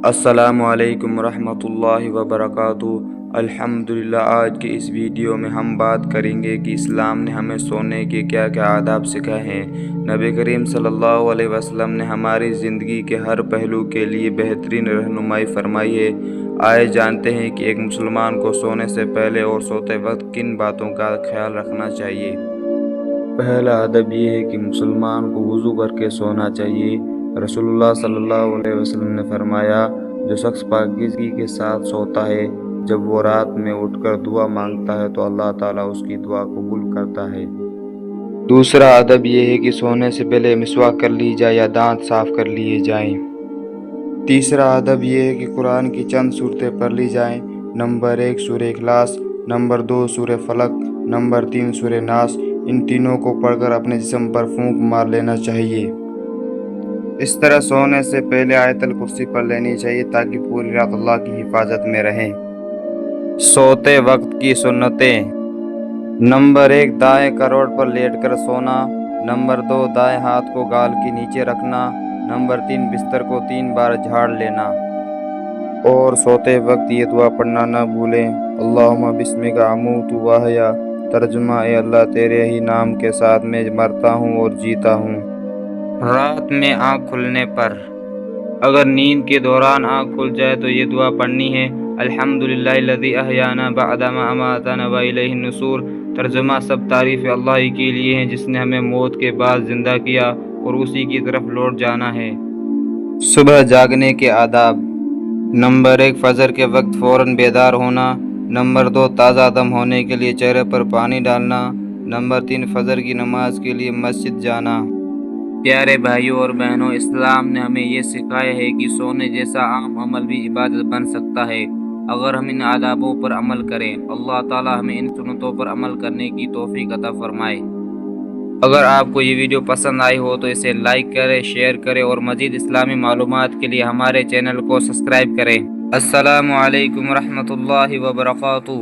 السلام علیکم ورحمۃ اللہ وبرکاتہ۔ الحمدللہ، آج کے اس ویڈیو میں ہم بات کریں گے کہ اسلام نے ہمیں سونے کے کیا کیا آداب سکھائے ہیں۔ نبی کریم صلی اللہ علیہ وسلم نے ہماری زندگی کے ہر پہلو کے لیے بہترین رہنمائی فرمائی ہے۔ آئے جانتے ہیں کہ ایک مسلمان کو سونے سے پہلے اور سوتے وقت کن باتوں کا خیال رکھنا چاہیے۔ پہلا ادب یہ ہے کہ مسلمان کو وضو کر کے سونا چاہیے۔ رسول اللہ صلی اللہ علیہ وسلم نے فرمایا، جو شخص پاکیزگی کے ساتھ سوتا ہے، جب وہ رات میں اٹھ کر دعا مانگتا ہے تو اللہ تعالیٰ اس کی دعا قبول کرتا ہے۔ دوسرا ادب یہ ہے کہ سونے سے پہلے مسواک کر لی جائے یا دانت صاف کر لیے جائیں۔ تیسرا ادب یہ ہے کہ قرآن کی چند صورتیں پڑھ لی جائیں۔ نمبر 1 سورہ اخلاص، نمبر 2 سورہ فلق، نمبر 3 سورہ ناس۔ ان تینوں کو پڑھ کر اپنے جسم پر پھونک مار لینا چاہیے۔ اس طرح سونے سے پہلے آیت الکرسی پڑھ لینی چاہیے تاکہ پوری رات اللہ کی حفاظت میں رہیں۔ سوتے وقت کی سنتیں: نمبر 1 دائیں کروٹ پر لیٹ کر سونا، نمبر 2 دائیں ہاتھ کو گال کے نیچے رکھنا، نمبر 3 بستر کو 3 بار جھاڑ لینا، اور سوتے وقت یہ دعا پڑھنا نہ بھولیں: اللہم بسمک اموت و احیا، ترجمہ: اے اللہ تیرے ہی نام کے ساتھ میں مرتا ہوں اور جیتا ہوں۔ رات میں آنکھ کھلنے پر اگر نیند کے دوران آنکھ کھل جائے تو یہ دعا پڑھنی ہے: الحمدللہ الذی احیانا بعد ما اماتنا والیہ النشور۔ ترجمہ: سب تعریف اللہ ہی کے لیے ہیں جس نے ہمیں موت کے بعد زندہ کیا اور اسی کی طرف لوٹ جانا ہے۔ صبح جاگنے کے آداب: نمبر 1 فجر کے وقت فوراً بیدار ہونا، نمبر 2 تازہ دم ہونے کے لیے چہرے پر پانی ڈالنا، نمبر 3 فجر کی نماز کے لیے مسجد جانا۔ پیارے بھائیوں اور بہنوں، اسلام نے ہمیں یہ سکھایا ہے کہ سونے جیسا عام عمل بھی عبادت بن سکتا ہے اگر ہم ان آدابوں پر عمل کریں۔ اللہ تعالیٰ ہمیں ان سنتوں پر عمل کرنے کی توفیق عطا فرمائے۔ اگر آپ کو یہ ویڈیو پسند آئی ہو تو اسے لائک کریں، شیئر کریں اور مزید اسلامی معلومات کے لیے ہمارے چینل کو سبسکرائب کریں۔ السلام علیکم ورحمۃ اللہ وبرکاتہ۔